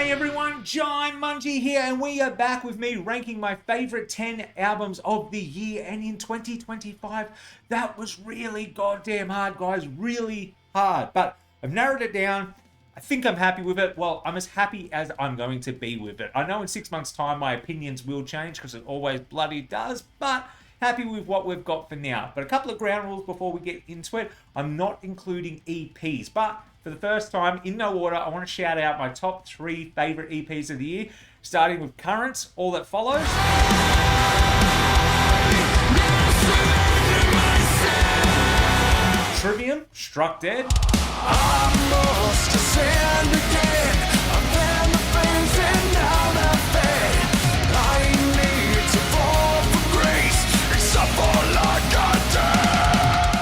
G'day everyone, Jaimunji here, and we are back with me ranking my favourite 10 albums of the year. And in 2025, that was really goddamn hard, guys, really hard. But I've narrowed it down. I think I'm happy with it. Well, I'm as happy as I'm going to be with it. I know in 6 months' time my opinions will change, because it always bloody does, but happy with what we've got for now. But a couple of ground rules before we get into it. I'm not including EPs, but for the first time, in no order, I want to shout out my top 3 favourite EPs of the year, starting with Currents, All That Follows. Trivium, Struck Dead.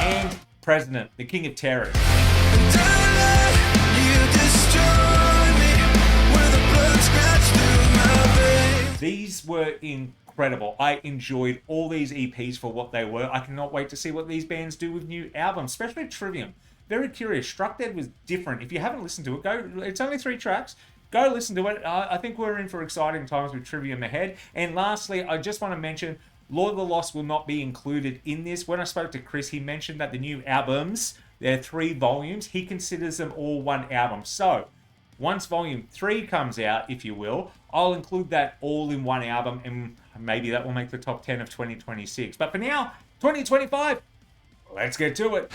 And President, the King of Terror. These were incredible. I enjoyed all these EPs for what they were. I cannot wait to see what these bands do with new albums, especially Trivium. Very curious. Struck Dead was different. If you haven't listened to it, it's only 3 tracks. Go listen to it. I think we're in for exciting times with Trivium ahead. And lastly, I just want to mention Lord of the Lost will not be included in this. When I spoke to Chris, he mentioned that the new albums, they're 3 volumes. He considers them all one album. So once volume 3 comes out, if you will, I'll include that all in one album, and maybe that will make the top 10 of 2026. But for now, 2025, let's get to it.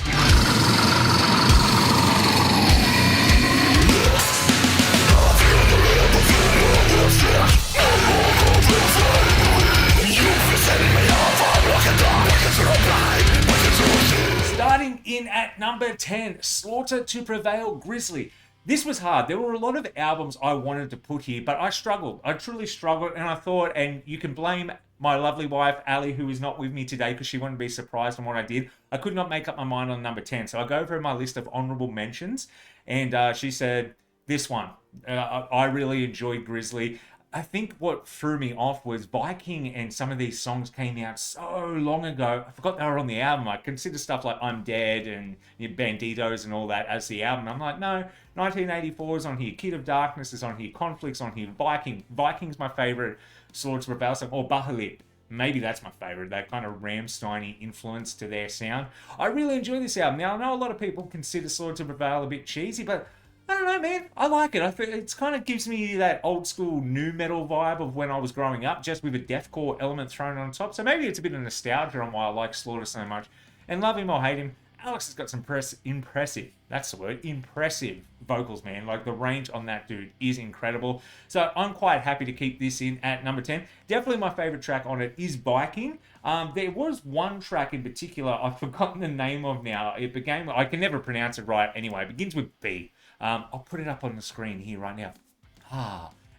Starting in at number 10, Slaughter to Prevail, Grizzly. This was hard. There were a lot of albums I wanted to put here, but I struggled. I truly struggled, and I thought, and you can blame my lovely wife, Ali, who is not with me today because she wanted to be surprised on what I did. I could not make up my mind on number 10. So I go over my list of honourable mentions, and she said, this one. I really enjoyed Grizzly. I think what threw me off was Viking, and some of these songs came out so long ago. I forgot they were on the album. I consider stuff like I'm Dead and Banditos and all that as the album. I'm like, no, 1984 is on here. Kid of Darkness is on here. Conflict's on here. Viking's my favourite Slaughter to Prevail song. Or Valhalore. Maybe that's my favourite. That kind of Rammstein-y influence to their sound. I really enjoy this album. Now, I know a lot of people consider Slaughter to Prevail a bit cheesy, but I don't know, man. I like it. I feel it kind of gives me that old school nu metal vibe of when I was growing up, just with a deathcore element thrown on top. So maybe it's a bit of nostalgia on why I like Slaughter so much. And love him or hate him, Alex has got some impressive, that's the word, impressive vocals, man. Like, the range on that dude is incredible. So I'm quite happy to keep this in at number 10. Definitely my favorite track on it is Viking. There was one track in particular I've forgotten the name of now. It began, I can never pronounce it right anyway. It begins with B. I'll put it up on the screen here right now.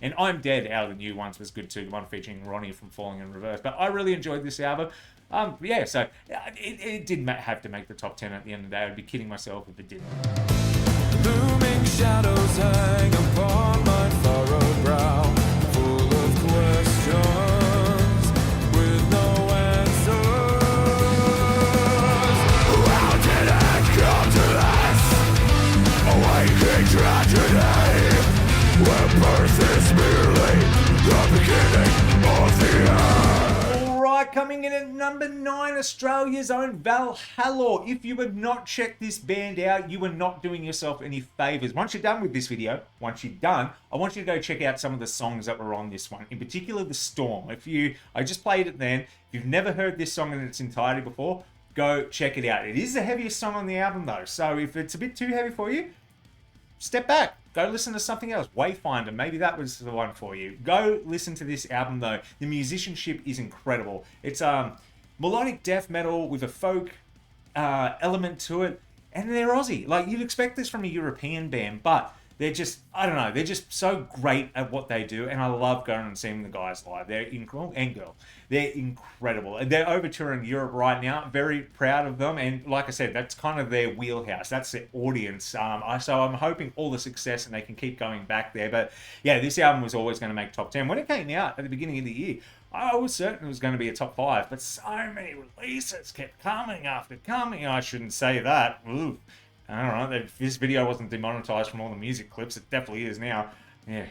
And I'm Dead out of the new ones was good too, the one featuring Ronnie from Falling in Reverse. But I really enjoyed this album. Yeah, so it didn't have to make the top 10 at the end of the day. I'd be kidding myself if it didn't. Looming shadows hang upon my furrowed brow, full of questions with no answers. How did it come to this? Awakening tragedy, where birth is merely the beginning of the end. Alright, coming in at number 9, Australia's own Valhalore. If you have not checked this band out, you are not doing yourself any favours. Once you're done with this video, I want you to go check out some of the songs that were on this one. In particular, The Storm. I just played it then. If you've never heard this song in its entirety before, go check it out. It is the heaviest song on the album though, so if it's a bit too heavy for you, step back. Go listen to something else. Wayfinder, maybe that was the one for you. Go listen to this album though. The musicianship is incredible. It's melodic death metal with a folk element to it, and they're Aussie. Like, you'd expect this from a European band, but they're just, I don't know, they're just so great at what they do, and I love going and seeing the guys live. They're incredible, and girl, they're incredible. And they're over touring Europe right now. Very proud of them, and like I said, that's kind of their wheelhouse. That's their audience. So I'm hoping all the success, and they can keep going back there. But yeah, this album was always going to make top 10. When it came out at the beginning of the year, I was certain it was going to be a top 5, but so many releases kept coming after coming. I shouldn't say that. Ooh. I don't know, if this video wasn't demonetized from all the music clips, it definitely is now. Yeah.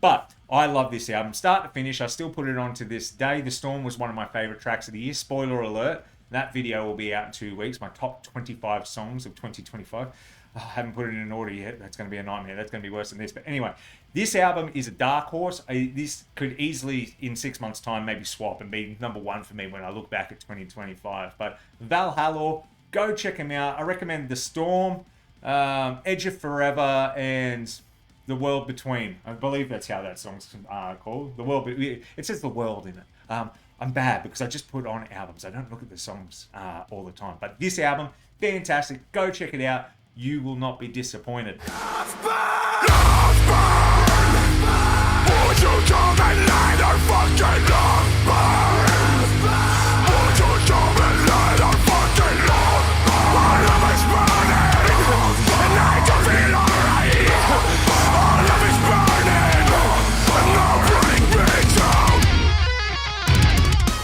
But I love this album. Start to finish, I still put it on to this day. The Storm was one of my favorite tracks of the year. Spoiler alert. That video will be out in 2 weeks. My top 25 songs of 2025. I haven't put it in order yet. That's going to be a nightmare. That's going to be worse than this. But anyway, this album is a dark horse. This could easily, in 6 months' time, maybe swap and be number one for me when I look back at 2025. But Valhalore, go check him out. I recommend The Storm, Edge of Forever, and The World Between. I believe that's how that song's called. The World. It says The World in it. I'm bad because I just put on albums. I don't look at the songs all the time. But this album, fantastic. Go check it out. You will not be disappointed.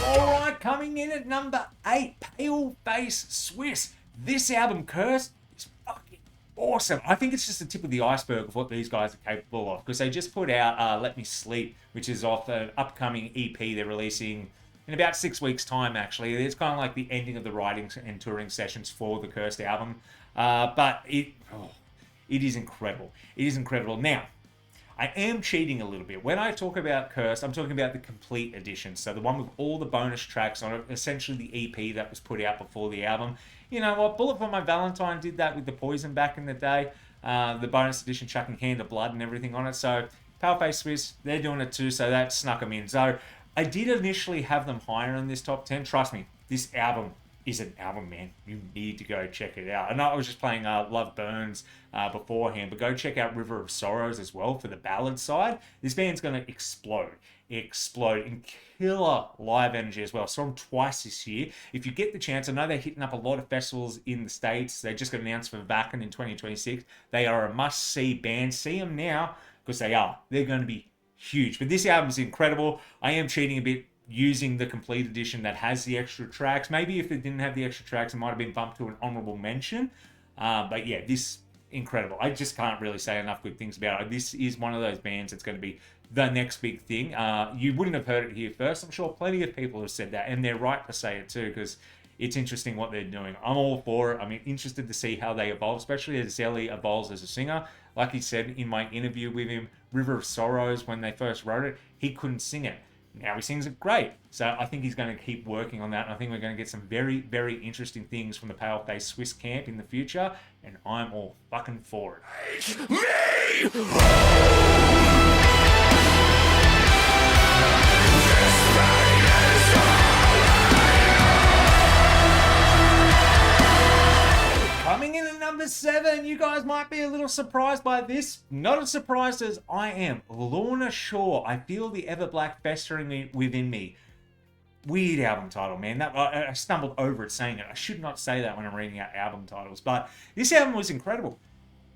Alright, coming in at number 8, Paleface Swiss. This album, Cursed, is fucking awesome. I think it's just the tip of the iceberg of what these guys are capable of, because they just put out Let Me Sleep, which is off an upcoming EP they're releasing in about 6 weeks' time, actually. It's kind of like the ending of the writing and touring sessions for the Cursed album. But it is incredible. It is incredible. Now, I am cheating a little bit. When I talk about Cursed, I'm talking about the complete edition. So the one with all the bonus tracks on it, essentially the EP that was put out before the album. You know what? Bullet for My Valentine did that with the Poison back in the day. The bonus edition chucking Hand of Blood and everything on it. So Paleface Swiss, they're doing it too. So that snuck them in. So I did initially have them higher in this top 10. Trust me, this album is an album, man. You need to go check it out. I know I was just playing Love Burns beforehand, but go check out River of Sorrows as well for the ballad side. This band's going to explode in killer live energy as well. Saw them twice this year. If you get the chance, I know they're hitting up a lot of festivals in the States. They just got announced for Vakken in 2026. They are a must-see band. See them now, because they are. They're going to be huge. But this album is incredible. I am cheating a bit using the complete edition that has the extra tracks. Maybe if it didn't have the extra tracks, it might have been bumped to an honourable mention. But yeah, this incredible. I just can't really say enough good things about it. This is one of those bands that's going to be the next big thing. You wouldn't have heard it here first. I'm sure plenty of people have said that, and they're right to say it too, because it's interesting what they're doing. I'm all for it. I'm interested to see how they evolve, especially as Zelly evolves as a singer. Like he said in my interview with him, River of Sorrows, when they first wrote it, he couldn't sing it. Now he sings it great. So I think he's going to keep working on that. And I think we're going to get some very, very interesting things from the Paleface Swiss camp in the future. And I'm all fucking for it. Me! Coming in at number 7, you guys might be a little surprised by this. Not as surprised as I am. Lorna Shore, I Feel the Ever Black Festering Within Me. Weird album title, man. I stumbled over it saying it. I should not say that when I'm reading out album titles. But this album was incredible.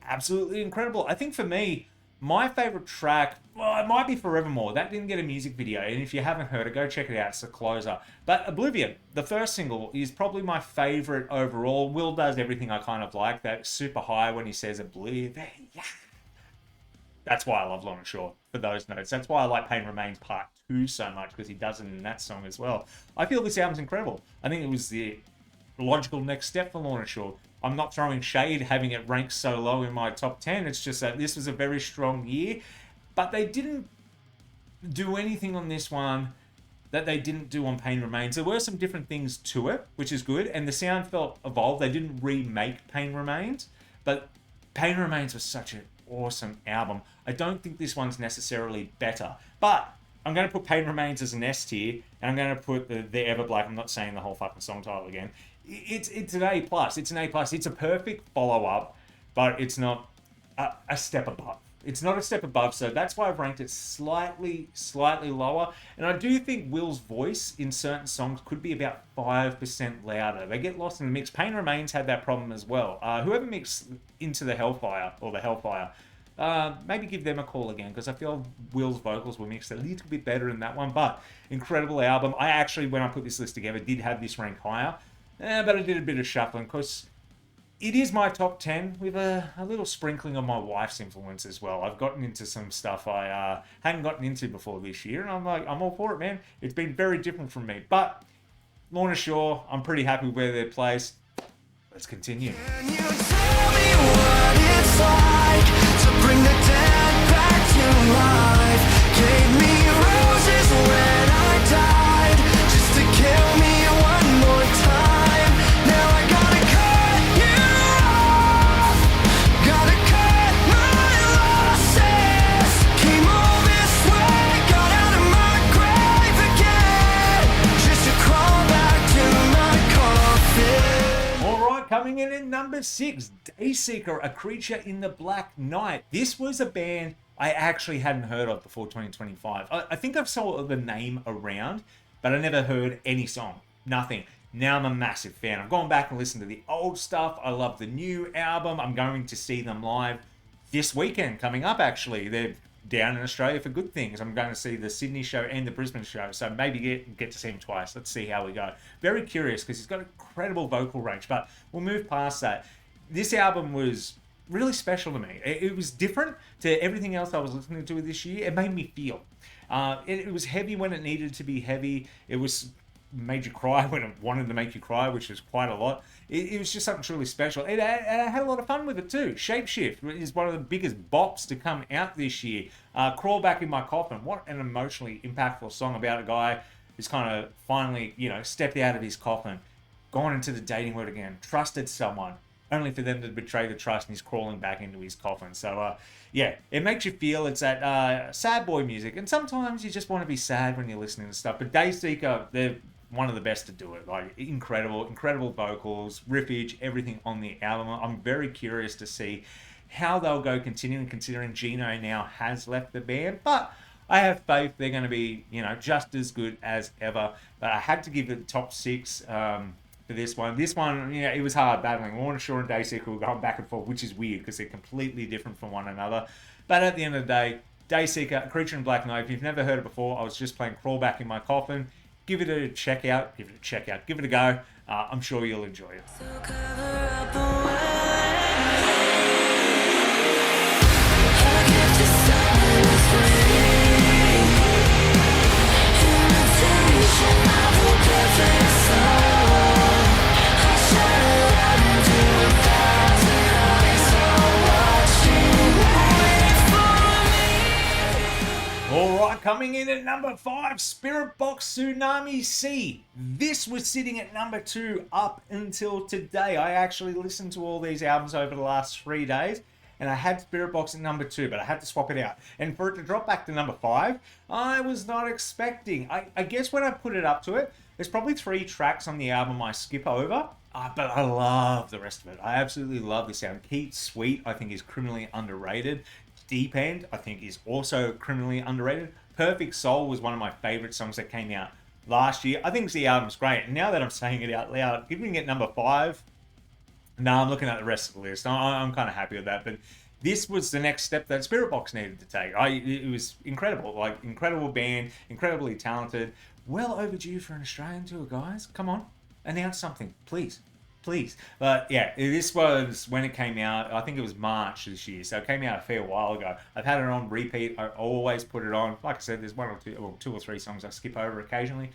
Absolutely incredible. I think for me, my favorite track, well, it might be Forevermore. That didn't get a music video, and if you haven't heard it, go check it out. It's a closer. But Oblivion, the first single, is probably my favorite overall. Will does everything I kind of like. That super high when he says Oblivion. Yeah. That's why I love Lorna Shore, for those notes. That's why I like Pain Remains Part 2 so much, because he does it in that song as well. I feel this album's incredible. I think it was the logical next step for Lorna Shore. I'm not throwing shade having it ranked so low in my top 10. It's just that this was a very strong year. But they didn't do anything on this one that they didn't do on Pain Remains. There were some different things to it, which is good. And the sound felt evolved. They didn't remake Pain Remains. But Pain Remains was such an awesome album. I don't think this one's necessarily better. But I'm going to put Pain Remains as an S tier. And I'm going to put the Ever Black. I'm not saying the whole fucking song title again. It's an A+. It's an A+. It's a perfect follow-up, but it's not a step above. It's not a step above, so that's why I've ranked it slightly lower. And I do think Will's voice in certain songs could be about 5% louder. They get lost in the mix. Pain Remains had that problem as well. Whoever mixed Into the Hellfire, maybe give them a call again, because I feel Will's vocals were mixed a little bit better in that one. But incredible album. I actually, when I put this list together, did have this rank higher. But I did a bit of shuffling, because It is my top 10 with a little sprinkling of my wife's influence as well. I've gotten into some stuff I hadn't gotten into before this year, and I'm like, I'm all for it, man. It's been very different from me. But Lorna Shore, I'm pretty happy with where they're placed. Let's continue. Can you tell me what it's like to bring the dead back to life? Gave me roses when I died, just to kill me one more time. Now I gotta cut you off, gotta cut my losses. Came all this way, got out of my grave again, just to crawl back to my coffin. Alright, coming in at number 6, Dayseeker, A Creature in the Black Night. This was a band I actually hadn't heard of before 2025. I think I've saw the name around, but I never heard any song. Nothing. Now I'm a massive fan. I've gone back and listened to the old stuff. I love the new album. I'm going to see them live this weekend coming up, actually. They're down in Australia for good things. I'm going to see the Sydney show and the Brisbane show, so maybe get to see him twice. Let's see how we go. Very curious because he's got incredible vocal range, but we'll move past that. This album was really special to me. It was different to everything else I was listening to this year. It made me feel. It was heavy when it needed to be heavy. It was made you cry when it wanted to make you cry, which was quite a lot. It was just something truly special. And I had a lot of fun with it too. Shapeshift is one of the biggest bops to come out this year. Crawl Back in My Coffin. What an emotionally impactful song about a guy who's kind of finally, stepped out of his coffin, gone into the dating world again, trusted someone, only for them to betray the trust, and he's crawling back into his coffin. So, it makes you feel. It's that sad boy music, and sometimes you just want to be sad when you're listening to stuff. But Dayseeker, they're one of the best to do it. Like, incredible vocals, riffage, everything on the album. I'm very curious to see how they'll go continuing, considering Gino now has left the band. But I have faith they're going to be, just as good as ever. But I had to give it top 6. For this one. This one, it was hard battling. Lorna Shore and Dayseeker were going back and forth, which is weird because they're completely different from one another. But at the end of the day, Dayseeker, A Creature in Black Night. If you've never heard it before, I was just playing Crawl Back in My Coffin. Give it a check out. Give it a go. I'm sure you'll enjoy it. So cover up the way. I give the silence free. Imitation of a perfect soul. Alright, coming in at number 5, Spiritbox Tsunami C. This was sitting at number 2 up until today. I actually listened to all these albums over the last 3 days, and I had Spiritbox at number 2, but I had to swap it out. And for it to drop back to number 5, I was not expecting. I guess when I put it up to it, there's probably 3 tracks on the album I skip over. But I love the rest of it. I absolutely love the sound. Keith Sweet, I think, is criminally underrated. Deep End, I think, is also criminally underrated. Perfect Soul was one of my favorite songs that came out last year. I think the album's great. And now that I'm saying it out loud, giving it number 5, I'm looking at the rest of the list. I'm kind of happy with that. But this was the next step that Spiritbox needed to take. It was incredible. Like, incredible band, incredibly talented. Well overdue for an Australian tour, guys. Come on. Announce something, please. But yeah, this was when it came out. I think it was March this year, so it came out a fair while ago. I've had it on repeat. I always put it on. Like I said, there's 1 or 2 or 3 songs I skip over occasionally.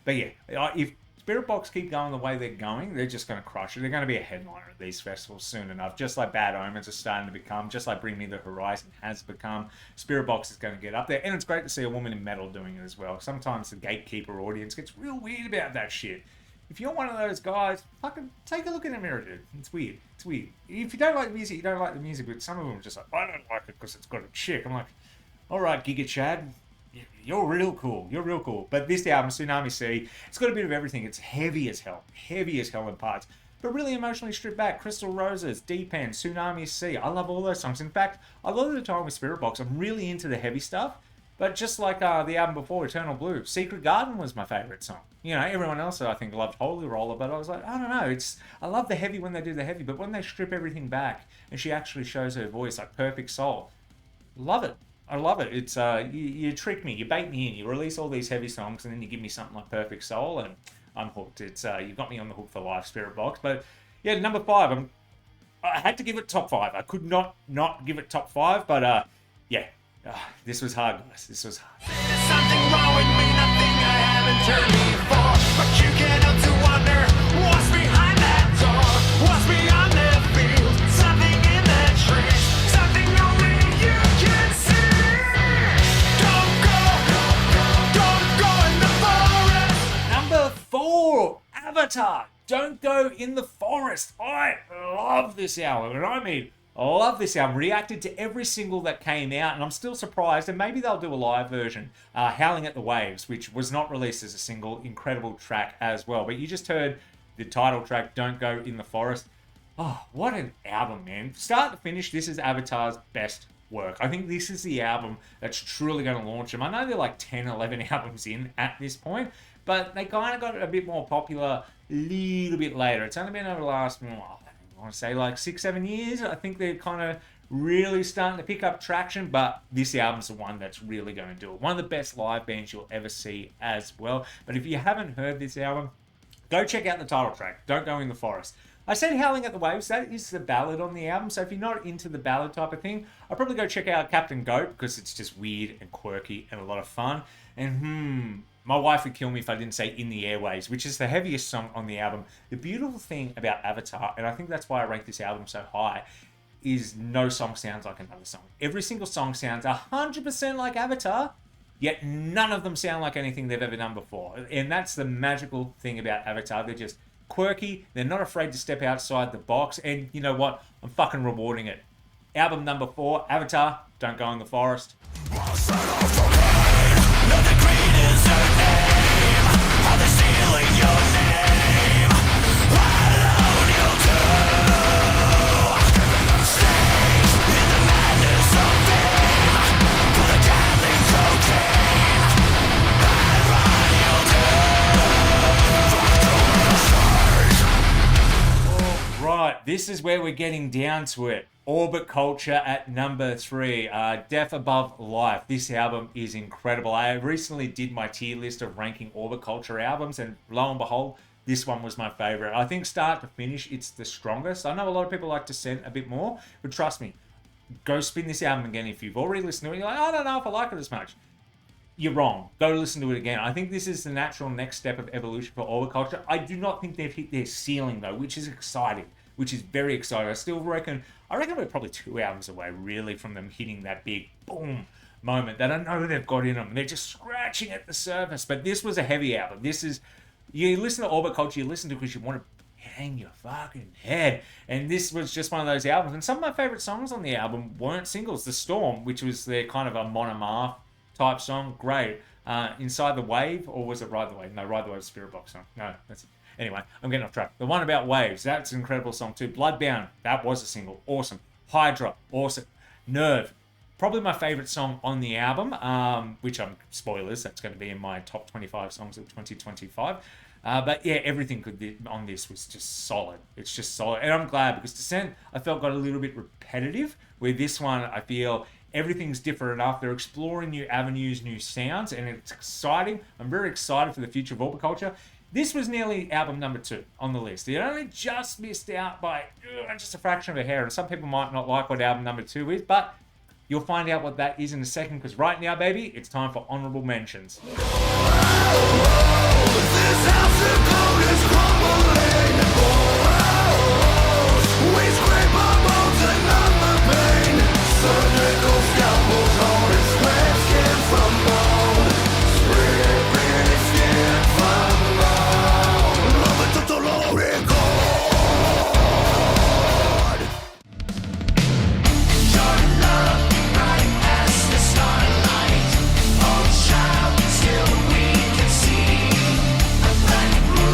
But yeah, if Spiritbox keep going the way they're going, they're just going to crush it. They're going to be a headliner at these festivals soon enough, just like Bad Omens are starting to become, just like Bring Me the Horizon has become. Spiritbox is going to get up there, and it's great to see a woman in metal doing it as well. Sometimes the gatekeeper audience gets real weird about that shit. If you're one of those guys, fucking take a look in the mirror, dude. It's weird. If you don't like the music, you don't like the music. But some of them are just like, I don't like it because it's got a chick. I'm like, all right, Giga Chad, you're real cool. But this album, Tsunami C, it's got a bit of everything. It's heavy as hell in parts, but really emotionally stripped back. Crystal Roses, Deep End, Tsunami C. I love all those songs. In fact, a lot of the time with Spiritbox, I'm really into the heavy stuff. But just like the album before, Eternal Blue, Secret Garden was my favourite song. Everyone else I think loved Holy Roller, but I was like, I don't know. I love the heavy when they do the heavy, but when they strip everything back and she actually shows her voice, like Perfect Soul, love it. I love it. It's you trick me, you bait me in, you release all these heavy songs, and then you give me something like Perfect Soul, and I'm hooked. It's you've got me on the hook for life, Spiritbox. But yeah, number 5, I had to give it top 5. I could not give it top 5, but yeah, this was hard, guys. This was hard. There's something wrong with me, nothing I haven't turned before. But you can't help to wonder what's behind that door, what's beyond that field, something in that tree, something only you can see. Don't go in the forest. Number 4, Avatar. Don't Go in the Forest. I love this album, and I mean, I love this album. Reacted to every single that came out, and I'm still surprised, and maybe they'll do a live version. Howling at the Waves, which was not released as a single. Incredible track as well. But you just heard the title track, Don't Go in the Forest. Oh, what an album, man. Start to finish, this is Avatar's best work. I think this is the album that's truly going to launch them. I know they're like 10, 11 albums in at this point, but they kind of got a bit more popular a little bit later. It's only been over the last, I want to say like 6-7 years. I think they're kind of really starting to pick up traction, but this album's the one that's really going to do it. One of the best live bands you'll ever see as well. But if you haven't heard this album, go check out the title track, Don't Go in the Forest. I said Howling at the Waves, that is the ballad on the album, so if you're not into the ballad type of thing, I'd probably go check out Captain Goat, because it's just weird and quirky and a lot of fun. And my wife would kill me if I didn't say In the Airways, which is the heaviest song on the album. The beautiful thing about Avatar, and I think that's why I rank this album so high, is no song sounds like another song. Every single song sounds 100% like Avatar, yet none of them sound like anything they've ever done before. And that's the magical thing about Avatar. They're just quirky, they're not afraid to step outside the box, and you know what? I'm fucking rewarding it. Album number 4, Avatar, Don't Go in the Forest. Right, this is where we're getting down to it. Orbit Culture at number 3, Death Above Life. This album is incredible. I recently did my tier list of ranking Orbit Culture albums, and lo and behold, this one was my favorite. I think start to finish, it's the strongest. I know a lot of people like Descent a bit more, but trust me, go spin this album again. If you've already listened to it, you're like, I don't know if I like it as much. You're wrong. Go listen to it again. I think this is the natural next step of evolution for Orbit Culture. I do not think they've hit their ceiling, though, which is exciting. Which is very exciting. I reckon we're probably 2 albums away, really, from them hitting that big boom moment that I know they've got in them. They're just scratching at the surface. But this was a heavy album. This is, you listen to Orbit Culture, you listen to it because you want to hang your fucking head. And this was just one of those albums. And some of my favorite songs on the album weren't singles. The Storm, which was their kind of a Monomar type song, great. Inside the Wave, or was it Ride the Wave? No, Ride the Wave was Spiritbox song. No, that's it. Anyway, I'm getting off track. The one about waves, that's an incredible song too. Bloodbound, that was a single. Awesome. Hydra, awesome. Nerve, probably my favorite song on the album, which I'm spoilers, that's going to be in my top 25 songs of 2025. But yeah, everything on this was just solid. It's just solid. And I'm glad, because Descent, I felt got a little bit repetitive, where this one, I feel everything's different enough. They're exploring new avenues, new sounds, and it's exciting. I'm very excited for the future of Orbit Culture. This was nearly album number 2 on the list. It only just missed out by just a fraction of a hair. And some people might not like what album number 2 is, but you'll find out what that is in a second, because right now, baby, it's time for honourable mentions. This house of gold is crumbling. We scrape our bones and numb the pain. Surgical scalpels on its scratch skin from bone. Scraping its skin from bone. Love it to the Lord God. Your love bright as the starlight. Oh child, till we can see a black moon.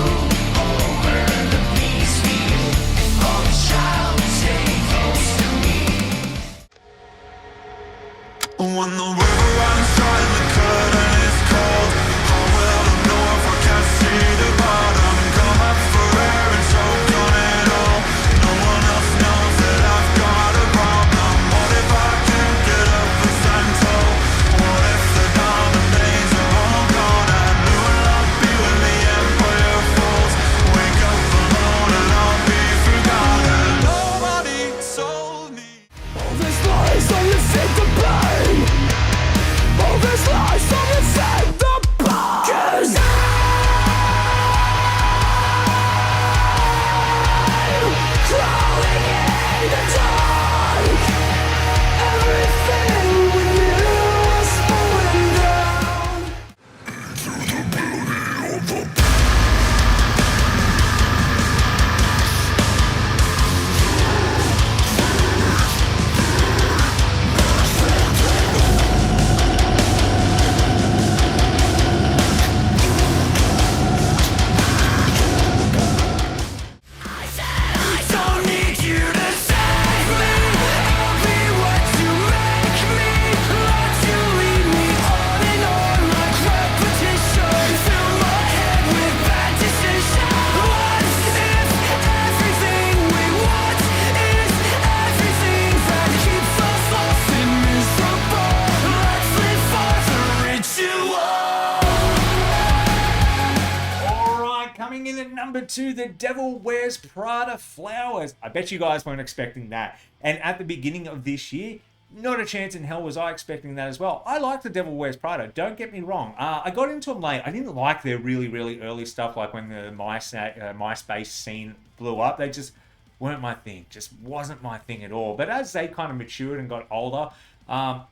coming in at number 2, The Devil Wears Prada Flowers. I bet you guys weren't expecting that. And at the beginning of this year, not a chance in hell was I expecting that as well. I like The Devil Wears Prada, don't get me wrong. I got into them late. I didn't like their really, really early stuff, like when the MySpace scene blew up. They just weren't my thing. Just wasn't my thing at all. But as they kind of matured and got older, I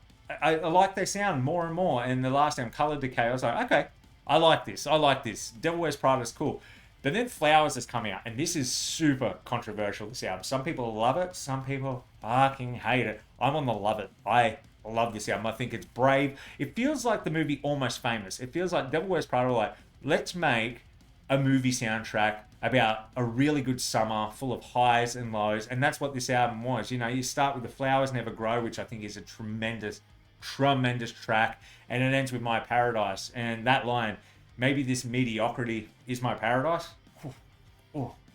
like their sound more and more. And the last time, Color Decay, I was like, okay, I like this. Devil Wears Prada is cool. But then Flowers has come out, and this is super controversial, this album. Some people love it, some people fucking hate it. I'm on the love it. I love this album. I think it's brave. It feels like the movie Almost Famous. It feels like Devil Wears Prada, like, let's make a movie soundtrack about a really good summer full of highs and lows, and that's what this album was. You know, you start with The Flowers Never Grow, which I think is a tremendous track, and it ends with My Paradise. And that line, maybe this mediocrity is my paradise,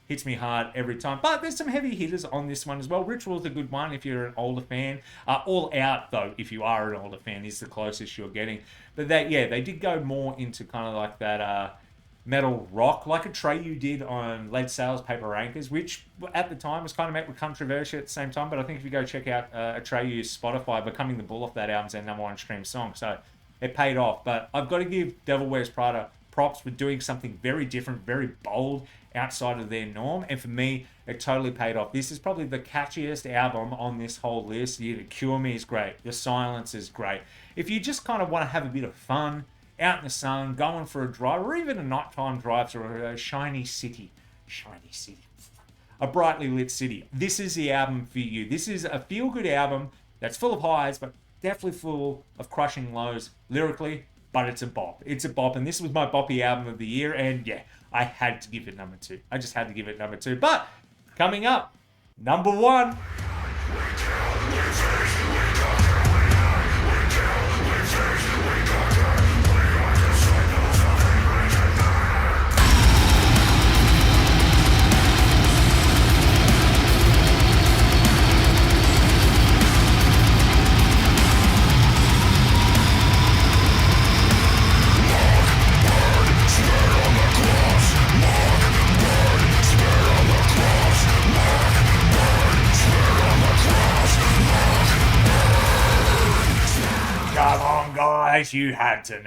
hits me hard every time. But there's some heavy hitters on this one as well. Ritual's a good one if you're an older fan. All Out, though, if you are an older fan, is the closest you're getting. But they did go more into kind of like that metal rock, like Atreyu did on Lead Sails, Paper Anchors, which at the time was kind of met with controversy at the same time. But I think if you go check out Atreyu's Spotify, Becoming the Bull off that album's their number 1 stream song. So it paid off. But I've got to give Devil Wears Prada props for doing something very different, very bold, outside of their norm. And for me, it totally paid off. This is probably the catchiest album on this whole list. The Cure Me is great. The Silence is great. If you just kind of want to have a bit of fun, out in the sun, going for a drive, or even a nighttime drive through a shiny city, a brightly lit city, this is the album for you. This is a feel-good album that's full of highs, but definitely full of crushing lows lyrically, but it's a bop. It's a bop, and this was my boppy album of the year, and yeah, I had to give it number 2. I just had to give it number 2. But coming up, number 1. You had to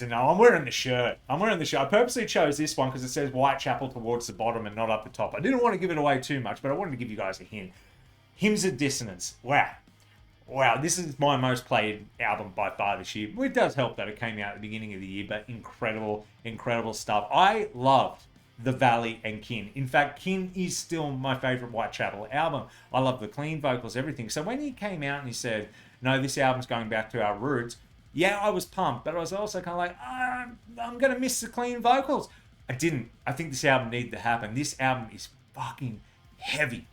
know. I'm wearing the shirt. I purposely chose this one because it says Whitechapel towards the bottom and not up the top. I didn't want to give it away too much, but I wanted to give you guys a hint. Hymns of Dissonance. Wow, this is my most played album by far this year. It does help that it came out at the beginning of the year, but incredible stuff. I loved The Valley and Kin. In fact, Kin is still my favorite Whitechapel album. I love the clean vocals, everything. So when he came out and he said, no, this album's going back to our roots, yeah, I was pumped, but I was also kind of like, I'm going to miss the clean vocals. I didn't. I think this album needed to happen. This album is fucking heavy,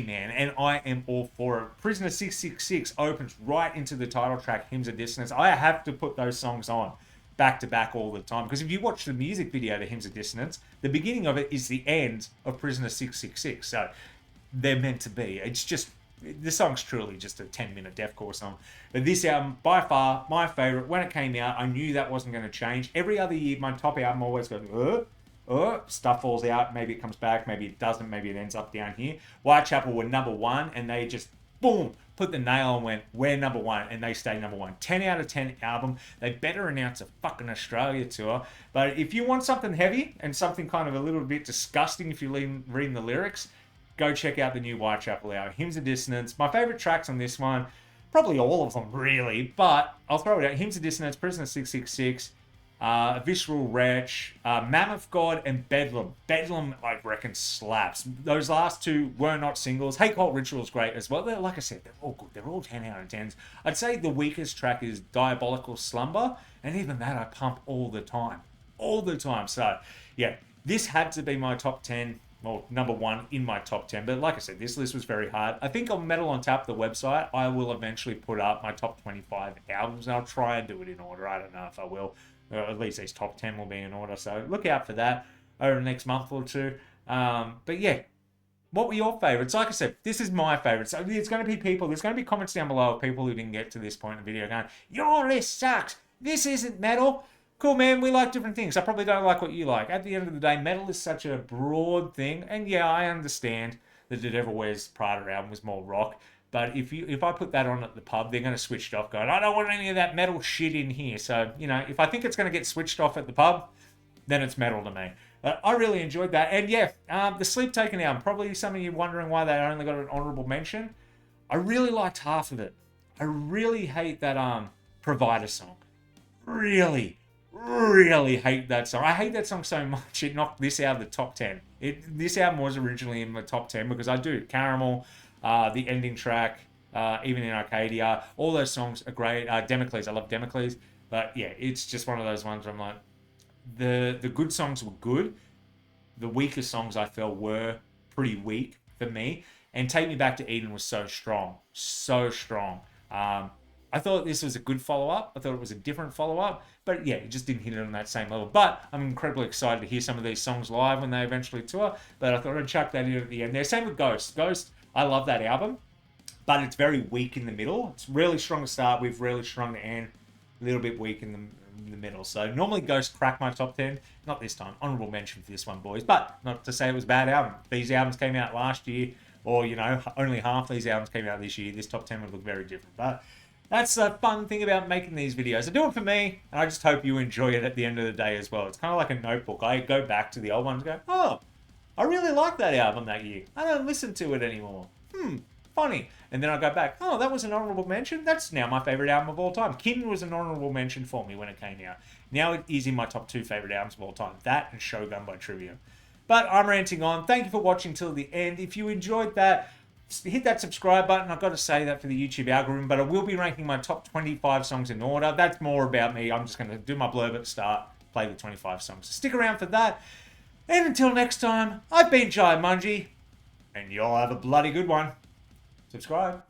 man, and I am all for it. Prisoner 666 opens right into the title track, Hymns of Dissonance. I have to put those songs on back to back all the time, because if you watch the music video to Hymns of Dissonance, the beginning of it is the end of Prisoner 666, so they're meant to be. It's just, the song's truly just a 10-minute deathcore song. But this album, by far, my favorite. When it came out, I knew that wasn't going to change. Every other year, my top album always goes, stuff falls out. Maybe it comes back, maybe it doesn't, maybe it ends up down here. Whitechapel were number 1, and they just, boom, put the nail and went, we're number 1, and they stay number 1. 10 out of 10 album. They better announce a fucking Australia tour. But if you want something heavy and something kind of a little bit disgusting if you read the lyrics, go check out the new Whitechapel album, Hymns of Dissonance. My favorite tracks on this one, probably all of them really, but I'll throw it out. Hymns of Dissonance, Prisoner 666, Visceral Wretch, Mammoth God, and Bedlam. Bedlam, I reckon, slaps. Those last 2 were not singles. Hate Cult Ritual is great as well. Like I said, they're all good. They're all 10 out of 10s. I'd say the weakest track is Diabolical Slumber, and even that I pump all the time. So, yeah, this had to be my top 10. Well, number 1 in my top 10. But like I said, this list was very hard. I think on Metal on Tap, the website, I will eventually put up my top 25 albums. And I'll try and do it in order. I don't know if I will. At least these top 10 will be in order. So look out for that over the next month or two. But yeah, what were your favorites? Like I said, this is my favorite. So there's going to be there's going to be comments down below of people who didn't get to this point in the video going, your list sucks. This isn't metal. cool, man. We like different things. I probably don't like what you like. At the end of the day, metal is such a broad thing. And yeah, I understand that the Devil Wears Prada album was more rock. But if I put that on at the pub, they're going to switch it off going, I don't want any of that metal shit in here. So, if I think it's going to get switched off at the pub, then it's metal to me. I really enjoyed that. And yeah, the Sleep Taken album, probably some of you wondering why they only got an honourable mention. I really liked half of it. I really hate that Provider song. Really hate that song. I hate that song so much it knocked this out of the top 10. This album was originally in the top 10 because I do. Caramel, the ending track, even in Arcadia, all those songs are great. Democles, I love Democles. But yeah, it's just one of those ones where I'm like, the good songs were good. The weaker songs I felt were pretty weak for me. And Take Me Back to Eden was so strong. So strong. I thought this was a good follow-up. I thought it was a different follow-up. But yeah, it just didn't hit it on that same level. But I'm incredibly excited to hear some of these songs live when they eventually tour. But I thought I'd chuck that in at the end there. Same with Ghost. Ghost, I love that album. But it's very weak in the middle. It's really strong to start with, really strong to end. A little bit weak in the middle. So normally Ghost crack my top 10. Not this time. Honourable mention for this one, boys. But not to say it was a bad album. These albums came out last year. Or, only half these albums came out this year. This top 10 would look very different. But that's a fun thing about making these videos. I do it for me, and I just hope you enjoy it at the end of the day as well. It's kind of like a notebook. I go back to the old ones and go, oh, I really liked that album that year. I don't listen to it anymore. Funny. And then I go back, oh, that was an honourable mention? That's now my favourite album of all time. Kitten was an honourable mention for me when it came out. Now it is in my top 2 favourite albums of all time. That and Shogun by Trivium. But I'm ranting on. Thank you for watching till the end. If you enjoyed that, hit that subscribe button. I've got to say that for the YouTube algorithm, but I will be ranking my top 25 songs in order. That's more about me. I'm just going to do my blurb at the start, play the 25 songs. So stick around for that. And until next time, I've been Jaimunji, and y'all have a bloody good one. Subscribe.